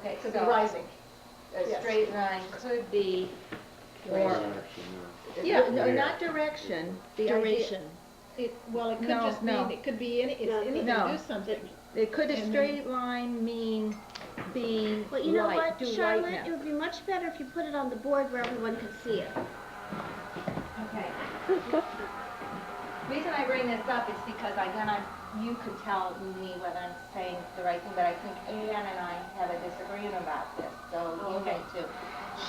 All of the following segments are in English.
Okay, Could so be rising. a Yes. straight line could be, or, Yeah. no, not direction, the Duration. Well, it could No, just no. mean, it could be anything, No. do something. Could a And straight line mean be Well, you know light, what, do Charlotte, lightness? it would be much better if you put it on the board where everyone could see it. Okay. Reason I bring this up is because you could tell me whether I'm saying the right thing, but I think Ann and I have a disagreement about this, so you may too.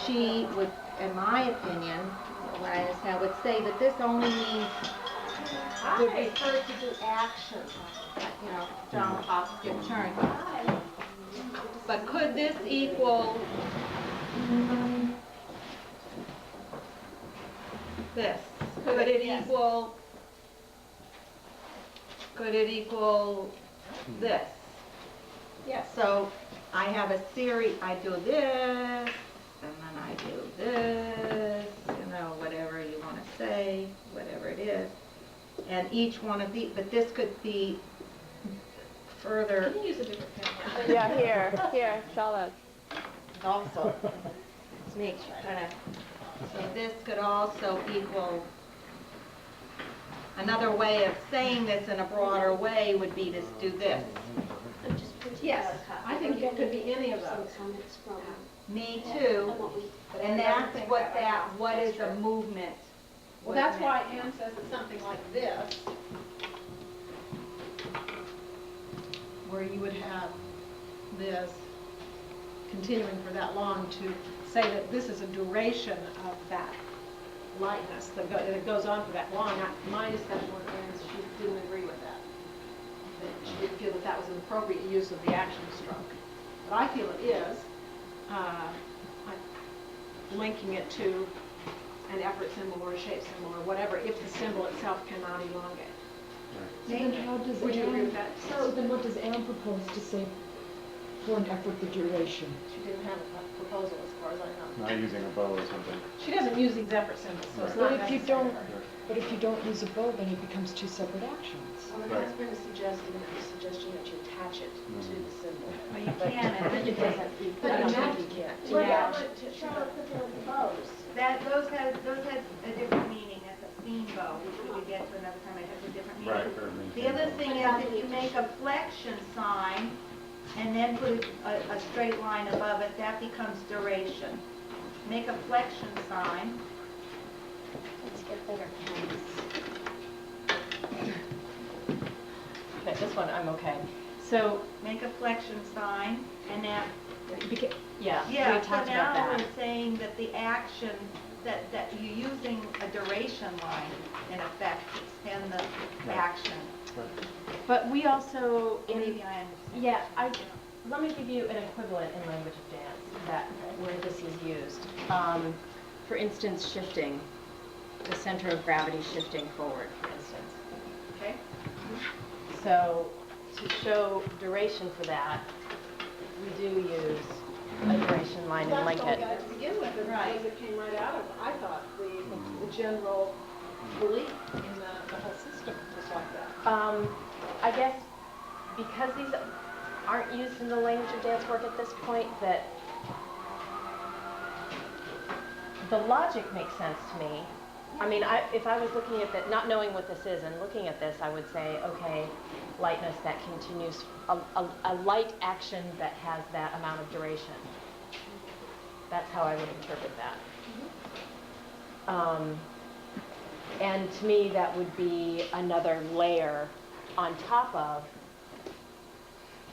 She would, in my opinion, what I understand, would say that this only means, would refer to the action, you know, jump, hop, skip, turn. But could this equal this? Could it equal this? Yes. So I have a series, I do this, and then I do this, you know, whatever you want to say, whatever it is. And each one of these, but this could be further. Can you use a different pen? Yeah, here, Charlotte. Also, it's me trying to, so this could also equal, another way of saying this in a broader way would be to do this. Yes, I think it could be any of those. Me too, and that's what is a movement. Well, that's why Ann says it's something like this, where you would have this continuing for that long to say that this is a duration of that lightness that goes on for that long. My discussion with Ann is she didn't agree with that. That she didn't feel that that was an appropriate use of the action stroke. But I feel it is, linking it to an effort symbol or a shape symbol or whatever, if the symbol itself cannot elongate. So then how does Would you agree with that? So then what does Anne propose to say for an effort, the duration? She didn't have a proposal as far as I know. Not using a bow or something. She doesn't use these effort symbols, so it's But not if you necessary. But if you don't use a bow, then it becomes two separate actions. Well, it has been suggestion that you attach it to the symbol. Well, you can, and then it doesn't. But I don't think you can. What Yeah. about Charlotte put down the bows? Those has a different meaning. That's a steam bow, which we could get to another time. It has a different meaning. Right. The other thing is if you make a flexion sign and then put a straight line above it, that becomes duration. Make a flexion sign. Let's get better pens. Okay, this one I'm okay. So, Make a flexion sign, and that. yeah, Yeah. we talked so about now that. we're saying that the action that you're using a duration line in effect to extend the action. But we also, Maybe I understand. yeah, let me give you an equivalent in language of dance where this is used. For instance, shifting, the center of gravity shifting forward, for instance. Okay. So to show duration for that, we do use a duration line and link That's all we it. got to begin with, Right. because it came right out of, I thought, the general belief in the whole system was like that. I guess because these aren't used in the language of dance work at this point, that the logic makes sense to me. I mean, if I was looking at that, not knowing what this is, and looking at this, I would say, okay, lightness that continues, a light action that has that amount of duration. That's how I would interpret that. And to me, that would be another layer on top of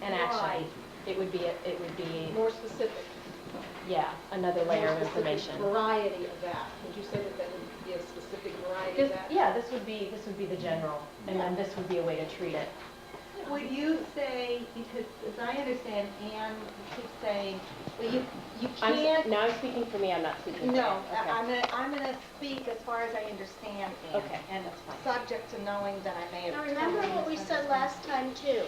an action. Right. It would be More specific. yeah, another layer of More specific information. variety of that. Would you say that that would be a specific variety of that? Yeah, this would be the general, and then this would be a way to treat it. Would you say, because as I understand, Anne keeps saying, well, you can't. Now I'm speaking for me. I'm not speaking. No, for you. Okay. I'm gonna speak as far as I understand, Anne. Okay, And that's fine. subject to knowing that I may have. Now remember totally what we said misunderstood. last time too.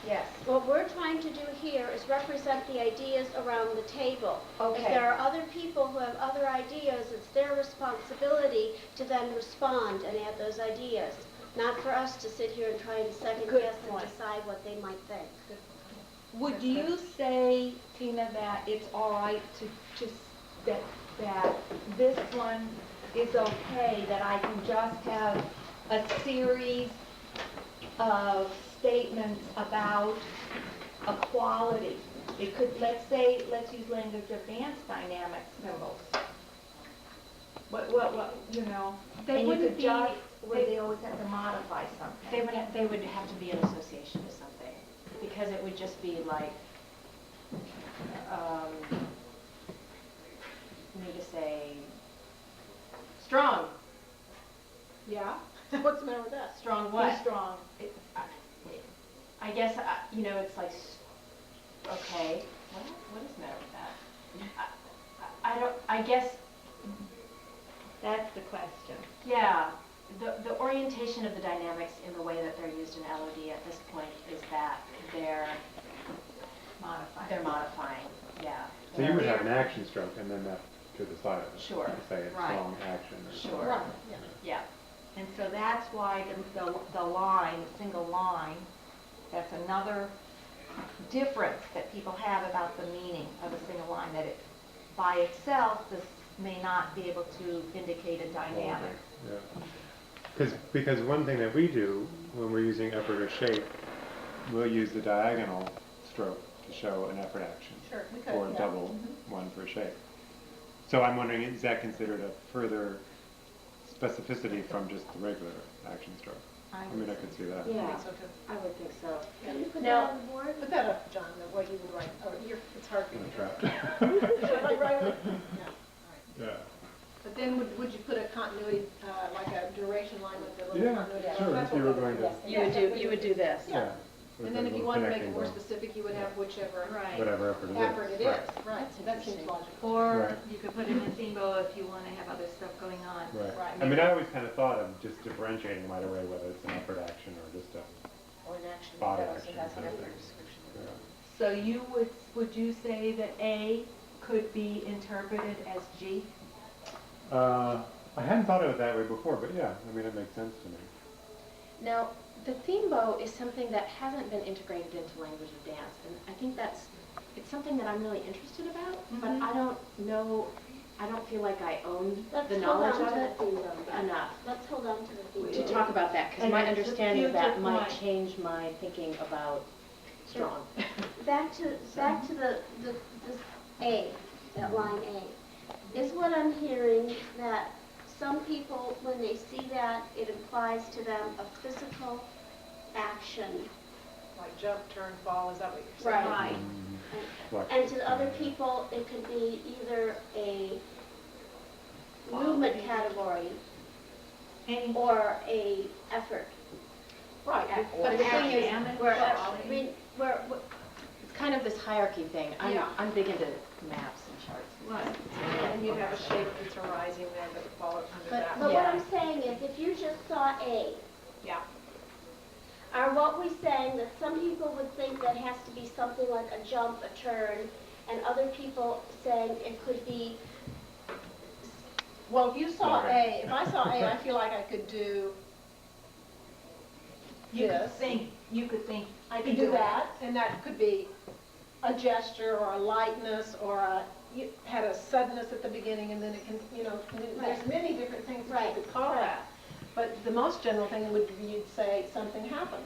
Yes. What we're trying to do here is represent the ideas around the table. Okay. If there are other people who have other ideas, it's their responsibility to then respond and add those ideas. Not for us to sit here and try and second Good guess and point. decide what they might think. Would you say, Tina, that it's all right to just, that this one is okay, that I can just have a series of statements about equality? It could, let's use language of dance dynamic symbols. What, you know, They and you wouldn't could be- just, where they always have to modify something. They would have to be in association with something, because it would just be like, me to say, strong. Yeah? What's the matter with that? Strong what? Be strong. I guess, you know, it's like, okay, what is the matter with that? I don't, I guess, That's the question. yeah, the orientation of the dynamics in the way that they're used in LOD at this point is that they're modifying, yeah. So you would have an action stroke and then that to the side of it. Sure. To say it's Right. strong action or Sure. Right, yeah. Yeah. And so that's why the line, the single line, that's another difference that people have about the meaning of a single line, that it, by itself, this may not be able to indicate a dynamic. Yeah. Because one thing that we do when we're using effort or shape, we'll use the diagonal stroke to show an effort action. Sure, we could, Or a yeah. double one for shape. So I'm wondering, is that considered a further specificity from just the regular action stroke? I mean, I could see that. I Yeah, think so too. I would think so. Can you put Now- that on the board? Put that up, John, what you would write. Oh, it's hard for you. I'm trapped. Should I write it? Yeah. Yeah. But then would you put a continuity, like a duration line with the little Yeah, continuity? sure, That's if you what were we're going to- You would do this. Yeah. With And then a if you little wanted to make it connecting more bow. specific, you would have whichever Right. Whatever effort it is. effort it Right. is. Right, that seems logical. Or Right. you could put in a theme if you want to have other stuff going on. Right. Right. I mean, I always kind of thought of just differentiating right away whether it's an effort action or just a, Or an action Body that also action has an kind of effort thing. description. yeah. So you would you say that A could be interpreted as G? I hadn't thought of it that way before, but yeah, I mean, it makes sense to me. Now, the theme bow is something that hasn't been integrated into language of dance, and I think it's something that I'm really interested about, but I don't feel like I own Let's the hold knowledge on of to it the theme though. enough Let's hold on to the theme. to talk about that, because And my it's a understanding of that future might point. change my thinking about strong. Back to this A, that line A. Is what I'm hearing that some people, when they see that, it implies to them a physical action. Like jump, turn, fall, is that what you're saying? Right. Flex. And to other people, it could be either a movement category Any or a effort. Right, Or but the thing is, dynamic Where, quality. I mean, where, It's kind of this hierarchy thing. Yeah. I'm big into maps and charts. Right. and you have a shape that's arising there that would fall under but that. what Yeah. I'm saying is, if you just saw A, Yeah. are what we saying that some people would think that has to be something like a jump, a turn, and other people saying it could be, Well, if you saw Okay. A, if I saw A, I feel like I could do You could this. think, I could do that, and that could be a gesture or a lightness or you had a suddenness at the beginning and then it can, there's many different things that you Right, could call right. that. But the most general thing would be you'd say something happened,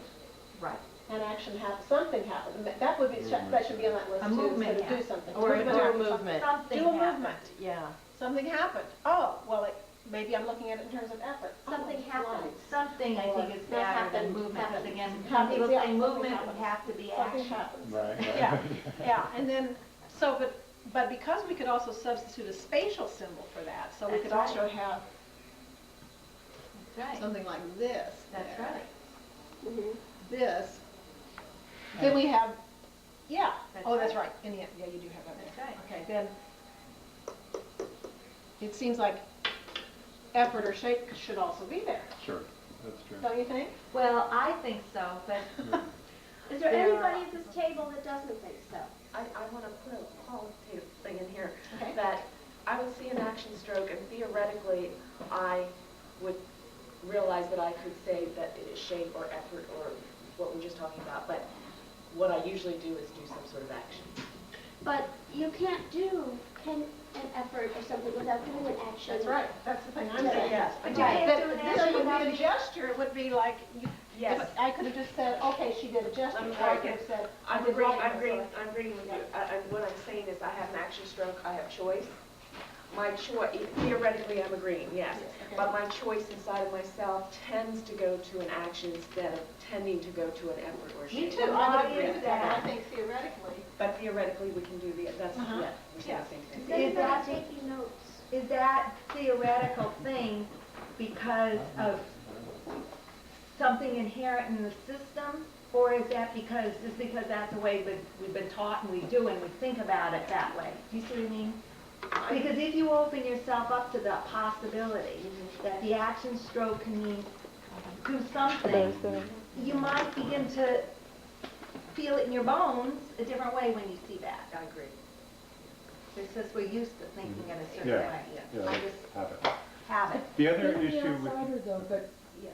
right. an action happened, something happened. That would be, that should be on that list A too, movement instead of do happened. something. Or a happened, movement. Something Do a happened. movement. Yeah. Something happened. Oh, well, maybe I'm looking at it in terms of effort. something Oh, happened. lines. Something, I think, is Not better than happened, movement, because happened. again, some Happens, people yeah, say something movement would happens. have to be Something action. happens. Right. Yeah, yeah, and then, but because we could also substitute a spatial symbol for that, so we That's could right. also have That's right. something like this. That's there, right. Mhm. This. Then we have, yeah, That's oh, that's right. right, in the, yeah, you do have that. That's right. Okay, then, it seems like effort or shape should also be there, Sure, that's true. don't you think? Well, I think so, but Is there There are- anybody at this table that doesn't think so? I want to put a qualitative thing in here, Okay. that I would see an action stroke, and theoretically, I would realize that I could say that it is shape or effort or what we're just talking about, but what I usually do is do some sort of action. But you can't do an effort or something without doing an action. That's right, that's the thing I'm Yeah. saying. Yes. But Yeah, you can't do an this action would without be a gesture, it would be like, Yes. I could have just said, okay, she did a gesture, I'm or I sorry, could have said, I I'm did agreeing, lightness, I'm agreeing with you. What I'm saying is I have an action stroke, I have choice. My choice, theoretically, I'm agreeing, yes. okay. But my choice inside of myself tends to go to an action instead of tending to go to an effort or Me shape. too, I would agree with that, I think theoretically. But theoretically, we can do that's, Uh-huh. yeah, we're saying the same thing. Doesn't Is matter that- taking notes. Is that theoretical thing because of something inherent in the system? Or is that because that's the way we've been taught and we do and we think about it that way? Do you see what I mean? Because if you open yourself up to the possibility that the action stroke can mean do something, you might begin to feel it in your bones a different way when you see that. I agree. It's just we're used to thinking in a certain Yeah, way. yeah, I just have it. have it. The other Being issue an with, outsider though, but Yeah.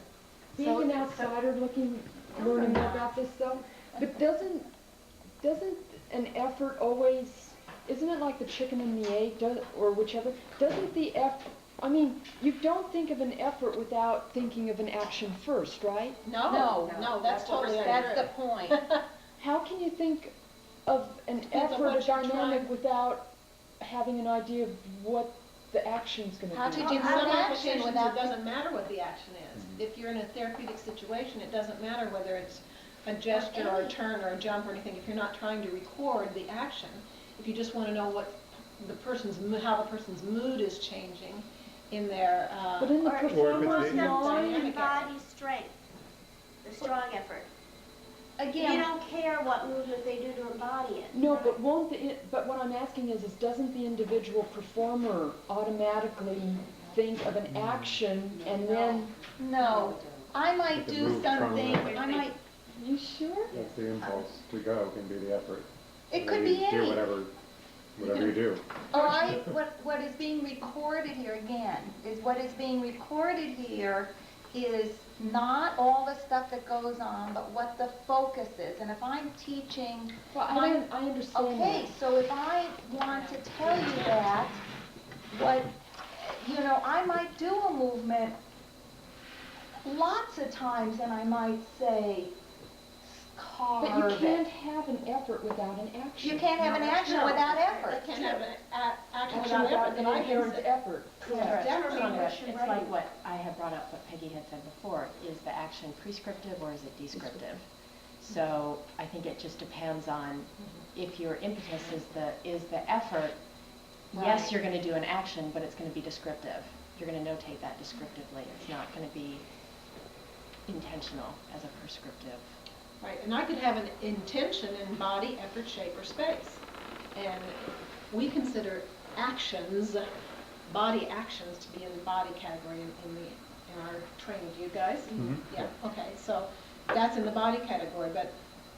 being an outsider looking, learning more about this though, but doesn't an effort always, isn't it like the chicken and the egg, or whichever, doesn't the I mean, you don't think of an effort without thinking of an action first, right? No, that's That's what we're totally saying. untrue. That's the point. How can you think of an Depends on effort, a what you're dynamic, trying- without having an idea of what the action's gonna How be? did In you some have action applications, without it doesn't matter what the action is. If you're in a therapeutic situation, it doesn't matter whether it's a gesture or a turn or a jump or anything. If you're not trying to record the action, if you just want to know what how the person's mood is changing in their, But in the Or Or if performer's it's them to mind, dynamic embody strength, the strong effort. You Again, don't care what movement they do to embody it. no, but but what I'm asking is doesn't the individual performer automatically think of an action and then, no, I might You can do move from something, the- I might, you sure? that's the impulse to go can be the effort. it And could you be do any. whatever you do. All right, what is being recorded here again, is what is being recorded here is not all the stuff that goes on, but what the focus is. And if I'm teaching, Well, I understand okay, that. so if I want to tell you that, I might do a movement lots of times and I might say, carve But you it. can't have an effort without an action. You can't have an action No. without effort. they can't have an action Action without without effort an that I can inherent say. effort. Sandra, Definitely. Sandra, it's like what I had brought up, what Peggy had said before, is the action prescriptive or is it descriptive? So I think it just depends on if your impetus is the effort, yes, Right. you're gonna do an action, but it's gonna be descriptive. You're gonna notate that descriptively. It's not gonna be intentional as a prescriptive. Right, and I could have an intention in body, effort, shape, or space. And we consider actions, body actions, to be in the body category in our training. Do you guys? Mhm. Yeah, okay, so that's in the body category, but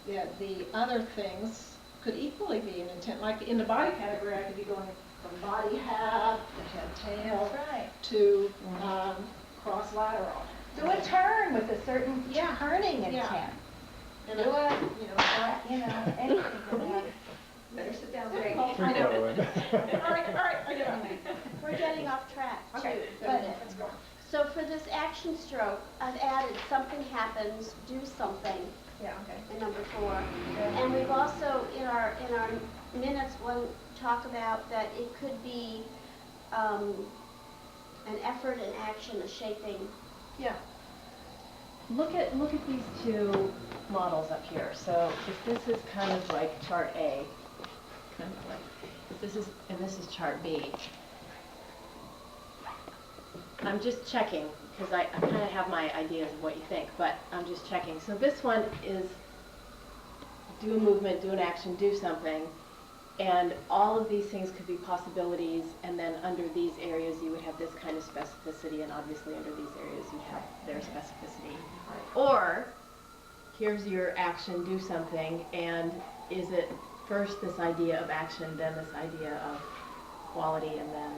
the other things could equally be an intent. Like in the body category, I could be going from body half to head tail That's right. to cross lateral. Do a turn with a certain Yeah. turning Yeah. intent. And Do I- anything from that. Better sit down, Greg. Free flowing. All right, I get it. We're getting off track too. Okay, But- let's go. So for this action stroke, I've added something happens, do something Yeah, okay. in number 4. And we've also, in our minutes, talk about that it could be an effort, an action, a shaping. Yeah. Look at these two models up here. So if this is kind of like chart A, kind of like, this is chart B. I'm just checking, because I kind of have my ideas of what you think, but I'm just checking. So this one is do a movement, do an action, do something, and all of these things could be possibilities, and then under these areas you would have this kind of specificity, and obviously under these areas you'd have their specificity. Or, here's your action, do something, and is it first this idea of action, then this idea of quality, and then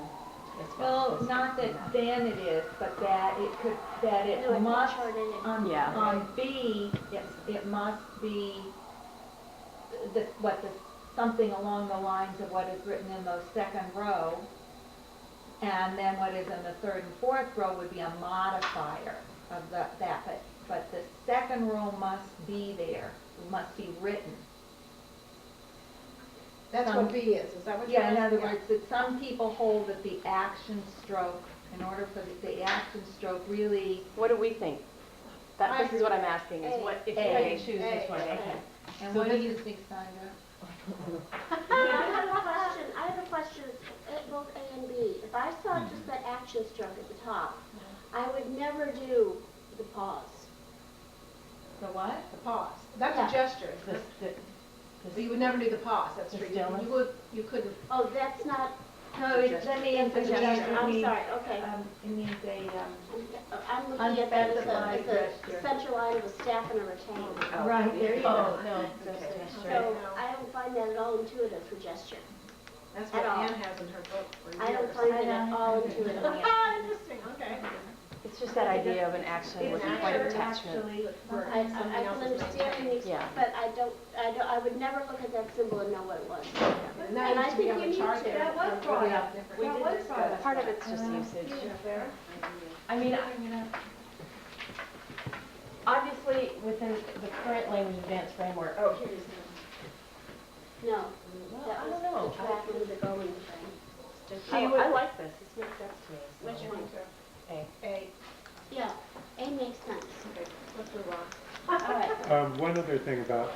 the specificity? Well, not that then it is, but that it could, that No, it it's must, short in it. on Yeah. B, it must be something along the lines of what is written in the second row, and then what is in the third and fourth row would be a modifier of that, but the second row must be there, must be written. That's what B is that what you're Yeah, in asking? other words, that some people hold that the action stroke, in order for the action stroke really, What do we think? This is what I'm asking, is what, if you had to choose A, this one, A. okay. and what do you think, Sandra? I have a question, both A and B. If I saw just that action stroke at the top, I would never do the pause. The what? The pause. That's Yeah. a gesture. So you would never do the pause, that's The true. stillness? You couldn't. Oh, that's not, No, that means That's a gesture. I'm sorry, okay. It means I'm looking at that as Unspecified a gesture. central line of a staff and a retainer. Right, there you go. No, So I don't find that at all intuitive for gesture. That's what At all. Anne has in her book for years. I don't find it at all intuitive. Interesting, okay. It's just that idea of an action with a point of attachment. I can understand the, Yeah. but I would never look at that symbol and know what it was. And that And I used to be think on you the need chart to. there. That was brought up. We That did was discuss brought up. Part of it's just usage. I mean, obviously, within the current language advanced framework, Oh, here it is. No, well, that I was don't know. the tracking, the going thing. I like this, this makes sense to me. so- Which one? A. A. Yeah, A makes sense. Okay, let's move on. All right. One other thing about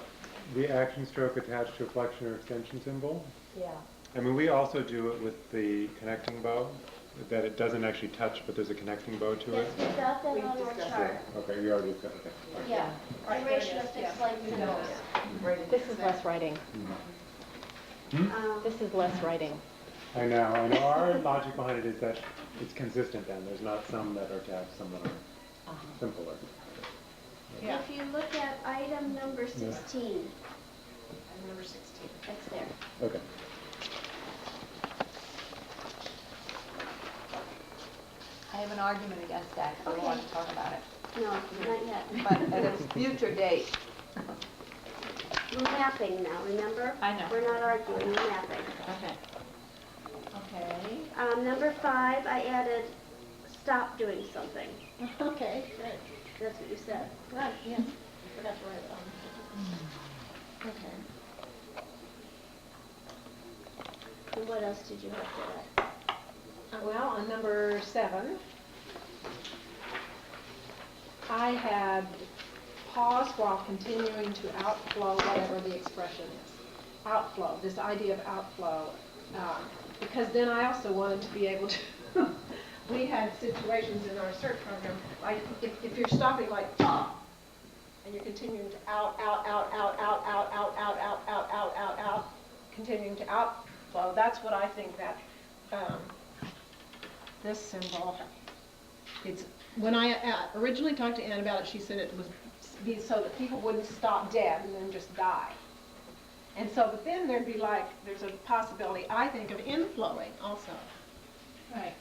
the action stroke attached to a flexion or extension symbol. Yeah. I mean, we also do it with the connecting bow, that it doesn't actually touch, but there's a connecting bow to Yes, it. we got that We've on our discussed chart. Okay, you already said, okay. Yeah, Right, duration there of it is, fixed yeah. length symbols. This is less writing. Hmm? This is less writing. I know. Our logic behind it is that it's consistent then. There's not some that are attached, some that are simpler. Yeah. If you look at item number 16, Item number 16. that's there. Okay. I have an argument against that, so we want to talk about it, No, not yet. but at a future date. We're mapping now, remember? I know. We're not arguing, we're mapping. Okay. Okay. Number 5, I added stop doing something. Okay, great. That's what you said. Right, yes. I forgot to write it on. Okay. And what else did you have to add? Well, on number 7, I had pause while continuing to outflow whatever the expression is. Outflow, this idea of outflow. Because then I also wanted to be able to, we had situations in our CERT program, like if you're stopping like, and you're continuing to out, continuing to outflow, that's what I think that this symbol, it's, when I originally talked to Ann about it, she said it was be so that people wouldn't stop dead and then just die. And so, but then there'd be like, there's a possibility, I think, of inflowing also. Right.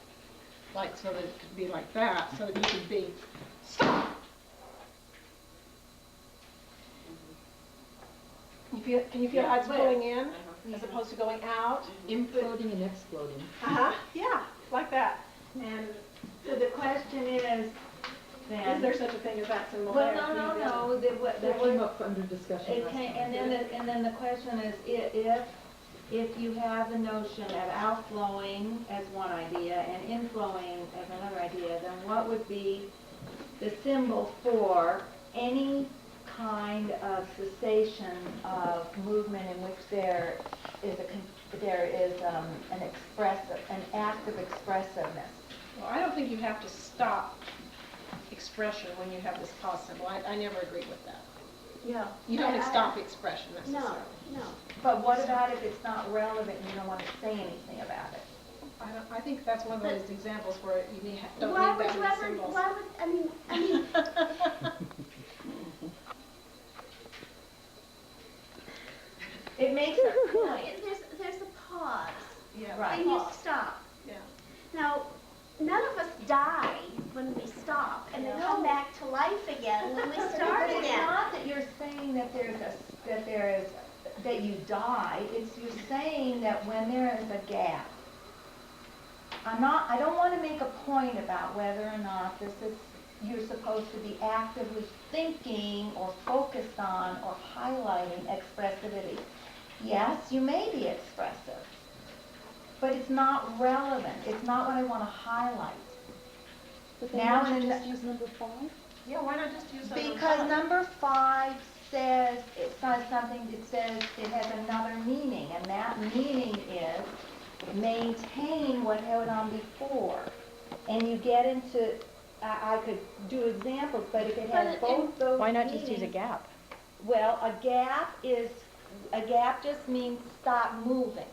Like, so that it could be like that, so that you could be, stop! Can you feel how it's going in, as opposed to going out? Imploding and exploding. Yeah, like that. And So the question is, then. is there such a thing as that symbol Well, there? no, That there came was, up under discussion it last came, time. and then the question is, if you have the notion of outflowing as one idea and inflowing as another idea, then what would be the symbol for any kind of cessation of movement in which there is an act of expressiveness? Well, I don't think you have to stop expression when you have this pause symbol. I never agreed with that. Yeah. You don't stop expression necessarily. No. But what about if it's not relevant and you don't want to say anything about it? I think that's one of those examples where you don't Why need would that you many ever, symbols. why would, I mean, It makes a point. there's a pause, Yeah. Right. and you stop. Yeah. Now, none of us die when we stop, and then come back to life again when we start But it's again. not that you're saying that there is that you die, it's you're saying that when there is a gap. I don't want to make a point about whether or not this is, you're supposed to be actively thinking or focused on or highlighting expressivity. Yes, you may be expressive, but it's not relevant. It's not what I want to highlight. But then Now why don't in you the- just use number 5? Yeah, why not just use number Because 5? number 5 says, it says something, it says it has another meaning, and that meaning is maintain what held on before. And you get into, I could do examples, but if it has both those Why not just use a meanings- gap? Well, a gap just means stop moving.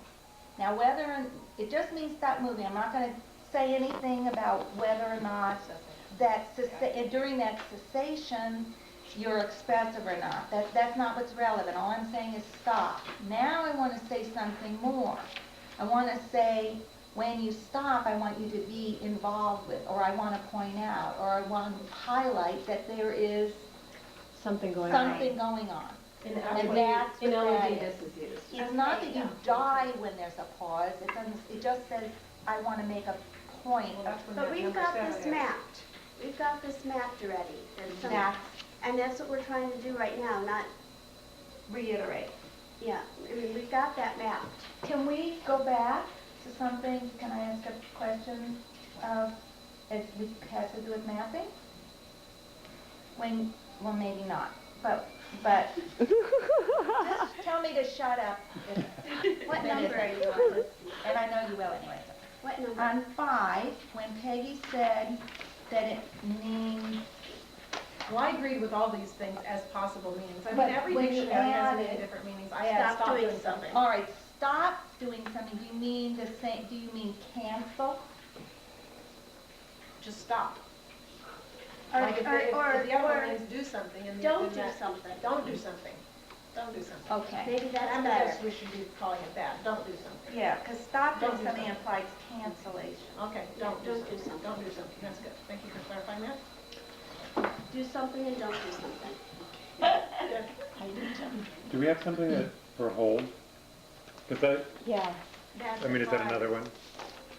Now whether, it just means stop moving. I'm not gonna say anything about whether or not that during that cessation you're expressive or not. That's not what's relevant. All I'm saying is stop. Now I want to say something more. I want to say when you stop, I want you to be involved with, or I want to point out, or I want to highlight that there is Something going something going on. In And that's in what that LOD, is. this is used. It's not that you die when there's a pause. It doesn't. It just says I want to make a point. Well, that's when But that we've number got 7 this is. mapped. We've got this mapped already. That's And that's what we're trying to do right now, not, reiterate. yeah, I mean, we've got that mapped. Can we go back to something? Can I ask a question? It has to do with mapping. Well, maybe not. But just tell me to shut up. What number are you on? And I know you will anyway. What number? On 5, when Peggy said that it means, Well, I agreed with all these things as possible meanings. I mean, But every when you dictionary has add many it, different meanings. I add stop doing something. all right, stop doing something, do you mean the same, do you mean cancel? Just stop. Or- Like if or- the other or one means do something and the don't then do that- something. Don't do something. Don't do something. Okay. Maybe that's I better. guess we should be calling it that. Don't do something. Yeah, because stop doing Don't do something something. implies cancellation. Okay, don't do Don't do something. something. Don't do something. That's good. Thank you for clarifying that. Do something and don't do something. Good. Do we have something that, for hold? Because Yeah. I mean, is that another one?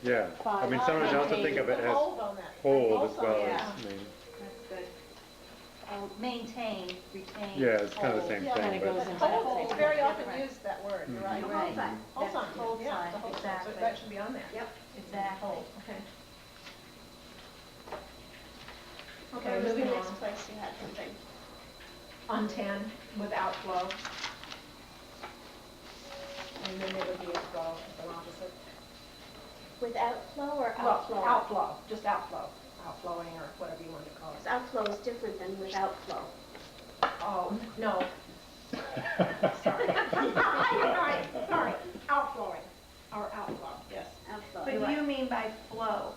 Yeah. I mean, Five. some of us also think of it Put as hold on that. hold as well Yeah. as, I mean, That's good. Maintain, retain. yeah, it's kind of the hold. same Yeah, thing, kinda goes but into Hold, it's very often Different. used, that word, you're right. Mhm. The hold sign. Hold That's sign, hold yeah, sign, the hold sign, exactly. so that should be on there. Yep. Exactly. Hold, okay. Where Okay, was the moving next on. place you had something? On 10, with outflow. And then there would be a flow, an opposite. With outflow or Well, outflow? outflow, just outflow, outflowing or whatever you want to call Because it. outflow is different than with outflow. Oh, no, sorry. Sorry, outflowing, or outflow, yes. Outflow. But you mean by flow?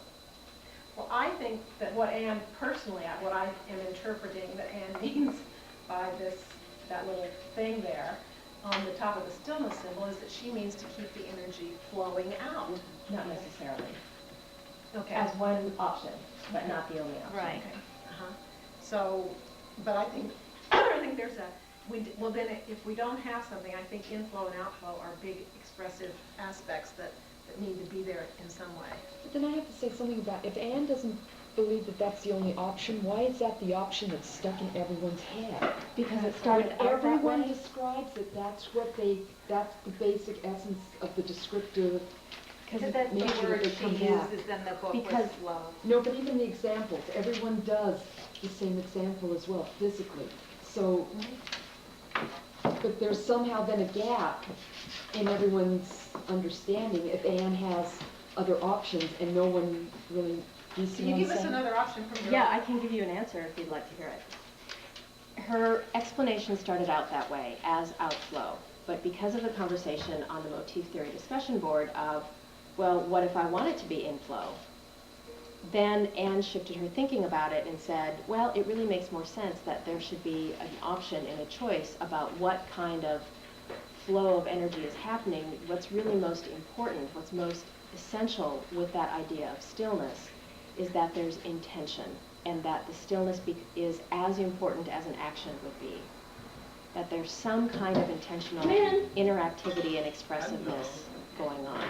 Well, I think that what Anne, personally, what I am interpreting that Anne means by this, that little thing there on the top of the stillness symbol is that she means to keep the energy flowing out. Not necessarily. Okay. As one option, but not the only option. Right. Okay, so, but I think, I think there's well then, if we don't have something, I think inflow and outflow are big expressive aspects that need to be there in some way. But then I have to say something about, if Anne doesn't believe that that's the only option, why is that the option that's stuck in everyone's head? Because it started When out that everyone way. describes it, that's the basic essence of the descriptive Because that's the nature word that she comes out. uses in the book was Because- flow. No, but even the examples, everyone does the same example as well, physically. So, but there's somehow then a gap in everyone's understanding if Anne has other options and no one really, do you see Can you what I'm give us saying? another option from your? Yeah, I can give you an answer if you'd like to hear it. Her explanation started out that way, as outflow, but because of the conversation on the Motif Theory Discussion Board of, well, what if I want it to be inflow? Then Anne shifted her thinking about it and said, well, it really makes more sense that there should be an option and a choice about what kind of flow of energy is happening. What's really most important, what's most essential with that idea of stillness is that there's intention and that the stillness is as important as an action would be. that there's some kind of intentional interactivity and expressiveness going on.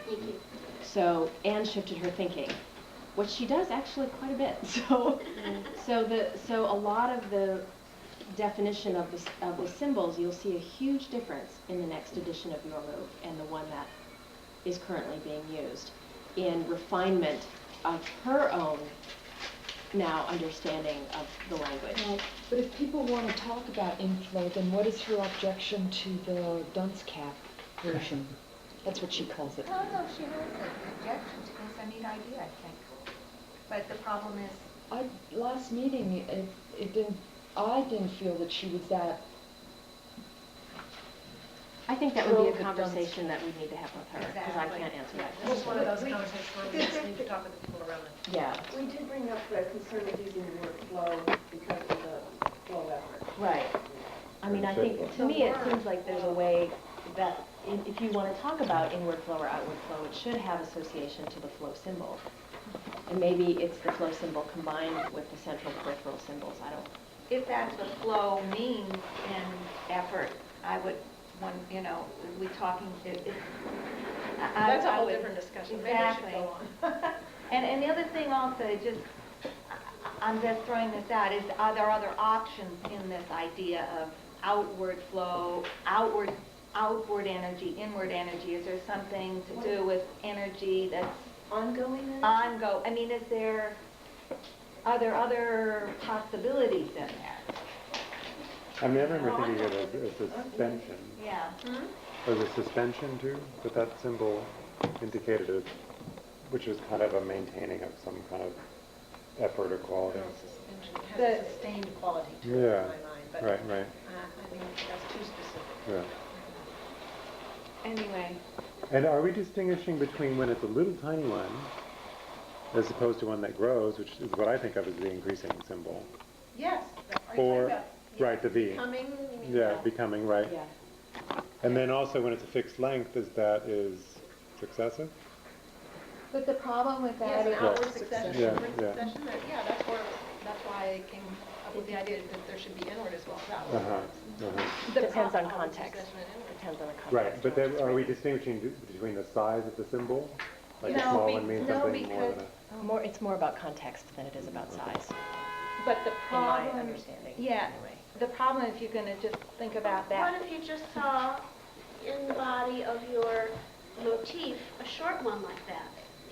Thank you. So Anne shifted her thinking, which she does actually quite a bit. So a lot of the definition of the symbols, you'll see a huge difference in the next edition of Your Move and the one that is currently being used in refinement of her own now understanding of the language. Right. But if people want to talk about inflow, then what is her objection to the dunce cap version? That's what she calls it. No, she has an objection to this, a neat idea, I think. But the problem is, Last meeting, I didn't feel that she was that. I think that would be a Well, the conversation that we need to have with her, because I can't answer that This is question. one of those conversations where we just need to talk with the people around it. Yeah, We did bring up the concern of using the word flow because of the flow effort. right. I mean, I think, to me, it seems like there's a way that if you want to talk about inward flow or outward flow, it should have association to the flow symbol. And maybe it's the flow symbol combined with the central peripheral symbols, I don't. if that's what flow means in effort, I would, we talking, That's a I whole would- different discussion. Maybe it should Exactly. go on. And the other thing also, I'm just throwing this out, is are there other options in this idea of outward flow, outward energy, inward energy? Is there something to do with energy that's Ongoing energy? I mean, are there other possibilities in there? I mean, I remember thinking of it as a suspension. Yeah. Or the suspension too, that symbol indicated it, which was kind of a maintaining of some kind of effort or quality. Suspension has a sustained quality to it Yeah, in my mind, but right. I think that's too specific. Yeah. Anyway, And are we distinguishing between when it's a little tiny one, as opposed to one that grows, which is what I think of as the increasing symbol? Yes. Or, right, the V. Becoming, you mean? Yeah, becoming, right. Yeah. And then also when it's a fixed length, is successive? But the problem with Yes, that an is, outward succession, Yeah, inward yeah. succession, that's why I came up with the idea that there should be inward as well as outward. Depends on Outward context. succession and inward. Depends on the context. Right, but then in which are we it's written. distinguishing between the size of the symbol? Like a No, small one means no, something more than because- It's more about context than it is about size, but the in my problem, understanding. yeah, Anyway. the problem, if you're gonna just think about that. What if you just saw in the body of your motif a short one like that?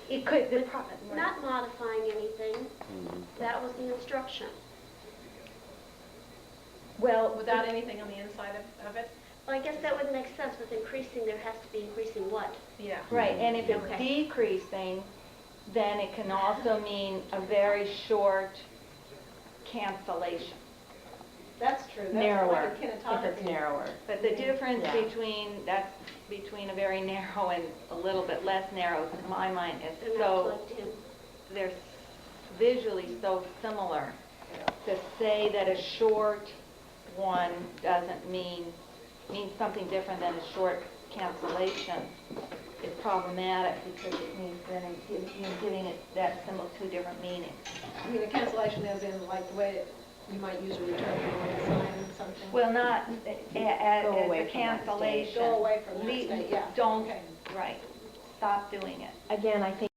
It could, the With problem, not modifying anything, Mhm. that was the instruction. well, Without anything on the inside of it? Well, I guess that would make sense, with increasing, there has to be increasing what? Yeah. right, and if it's Okay. decreasing, then it can also mean a very short cancellation. That's true. Narrower, That's like a if kinetography. it's narrower. But the difference Yeah. between a very narrow and a little bit less narrow, in my mind, is They're not so, plugged in. they're visually so similar. To say that a short one doesn't means something different than a short cancellation is problematic, because it means then you're giving it, that symbol, two different meanings. I mean, a cancellation as in like the way you might use a return on a sign or something. Well, not as Go away a from that state. cancellation. Go away from that state, yeah. Don't, Okay. right, stop doing it. Again, I think